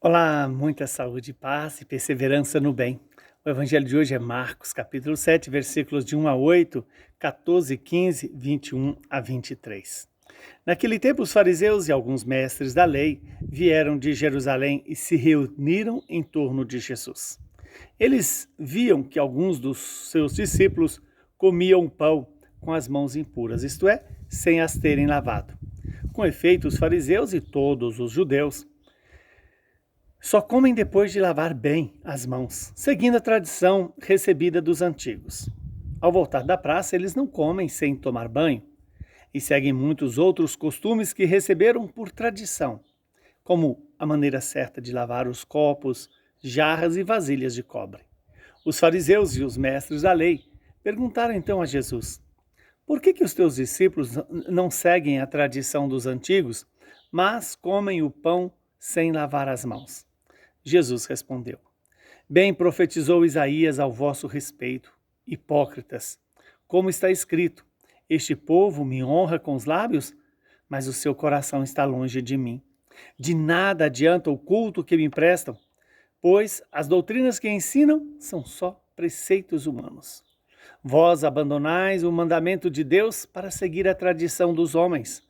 Olá, muita saúde, paz e perseverança no bem. O evangelho de hoje é Marcos, capítulo 7, versículos de 1 a 8, 14, 15, 21 a 23. Naquele tempo, os fariseus e alguns mestres da lei vieram de Jerusalém e se reuniram em torno de Jesus. Eles viam que alguns dos seus discípulos comiam pão com as mãos impuras, isto é, sem as terem lavado. Com efeito, os fariseus e todos os judeus só comem depois de lavar bem as mãos, seguindo a tradição recebida dos antigos. Ao voltar da praça, eles não comem sem tomar banho e seguem muitos outros costumes que receberam por tradição, como a maneira certa de lavar os copos, jarras e vasilhas de cobre. Os fariseus e os mestres da lei perguntaram então a Jesus: por que os teus discípulos não seguem a tradição dos antigos, mas comem o pão sem lavar as mãos? Jesus respondeu: bem profetizou Isaías ao vosso respeito, hipócritas, como está escrito: este povo me honra com os lábios, mas o seu coração está longe de mim. De nada adianta o culto que me prestam, pois as doutrinas que ensinam são só preceitos humanos. Vós abandonais o mandamento de Deus para seguir a tradição dos homens.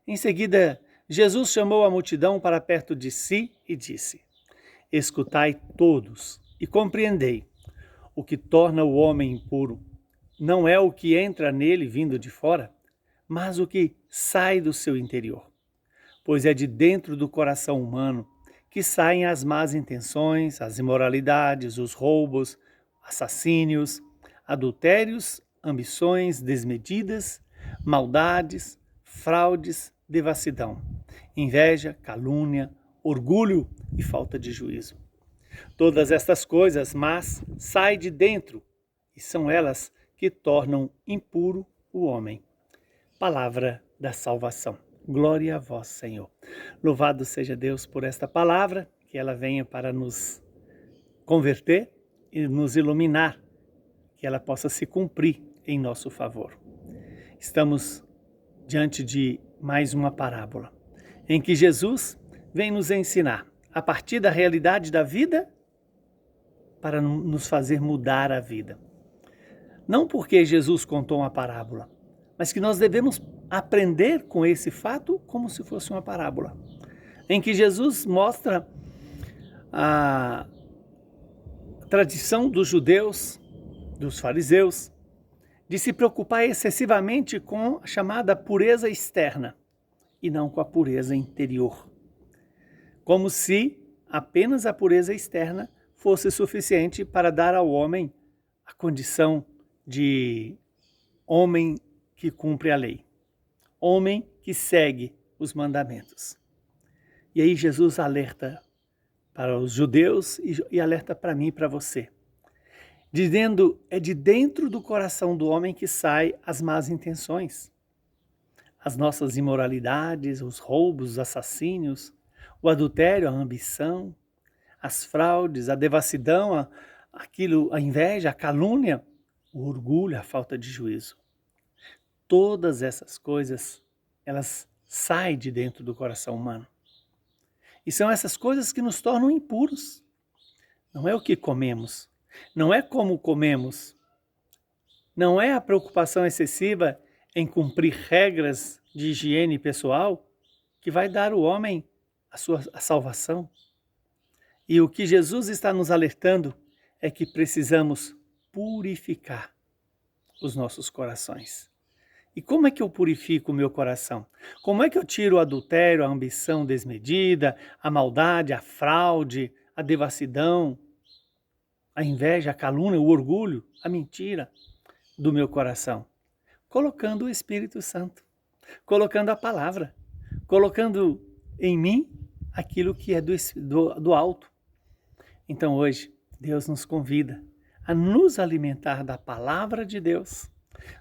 Em seguida, Jesus chamou a multidão para perto de si e disse: escutai todos e compreendei. O que torna o homem impuro não é o que entra nele vindo de fora, mas o que sai do seu interior. Pois é de dentro do coração humano que saem as más intenções, as imoralidades, os roubos, assassínios, adultérios, ambições desmedidas, maldades, fraudes, devassidão, inveja, calúnia, orgulho e falta de juízo. Todas estas coisas más saem de dentro e são elas que tornam impuro o homem. Palavra da salvação. Glória a vós, Senhor. Louvado seja Deus por esta palavra, que ela venha para nos converter e nos iluminar, que ela possa se cumprir em nosso favor. Estamos diante de mais uma parábola, em que Jesus vem nos ensinar, a partir da realidade da vida, para nos fazer mudar a vida. Não porque Jesus contou uma parábola, mas que nós devemos aprender com esse fato como se fosse uma parábola, em que Jesus mostra a tradição dos judeus, dos fariseus, de se preocupar excessivamente com a chamada pureza externa e não com a pureza interior. Como se apenas a pureza externa fosse suficiente para dar ao homem a condição de homem que cumpre a lei, homem que segue os mandamentos. E aí Jesus alerta para os judeus e alerta para mim e para você, dizendo: é de dentro do coração do homem que saem as más intenções, as nossas imoralidades, os roubos, os assassínios, o adultério, a ambição, as fraudes, a devassidão, a inveja, a calúnia, o orgulho, a falta de juízo. Todas essas coisas, elas saem de dentro do coração humano. E são essas coisas que nos tornam impuros. Não é o que comemos, não é como comemos, não é a preocupação excessiva em cumprir regras de higiene pessoal que vai dar ao homem a salvação. E o que Jesus está nos alertando é que precisamos purificar os nossos corações. E como é que eu purifico o meu coração? Como é que eu tiro o adultério, a ambição desmedida, a maldade, a fraude, a devassidão, a inveja, a calúnia, o orgulho, a mentira do meu coração? Colocando o Espírito Santo, colocando a palavra, colocando em mim aquilo que é do alto. Então hoje, Deus nos convida a nos alimentar da palavra de Deus,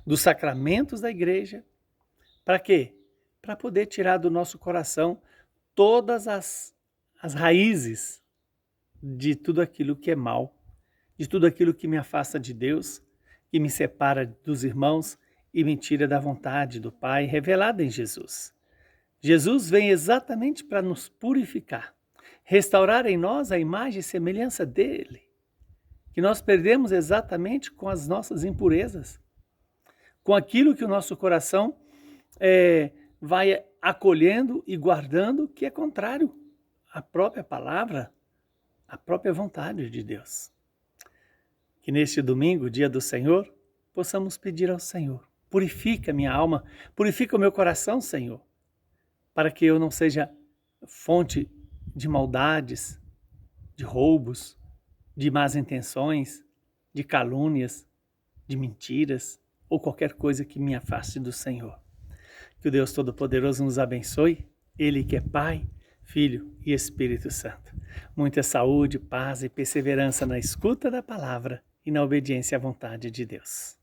dos sacramentos da igreja. Para quê? Para poder tirar do nosso coração todas as raízes de tudo aquilo que é mal, de tudo aquilo que me afasta de Deus, que me separa dos irmãos e me tira da vontade do Pai revelada em Jesus. Jesus vem exatamente para nos purificar. restaurar em nós a imagem e semelhança dele, que nós perdemos exatamente com as nossas impurezas, com aquilo que o nosso coração vai acolhendo e guardando, que é contrário à própria palavra, à própria vontade de Deus. Que neste domingo, dia do Senhor, possamos pedir ao Senhor: purifica minha alma, purifica o meu coração, Senhor, para que eu não seja fonte de maldades, de roubos, de más intenções, de calúnias, de mentiras ou qualquer coisa que me afaste do Senhor. Que o Deus Todo-Poderoso nos abençoe, Ele que é Pai, Filho e Espírito Santo. Muita saúde, paz e perseverança na escuta da palavra e na obediência à vontade de Deus.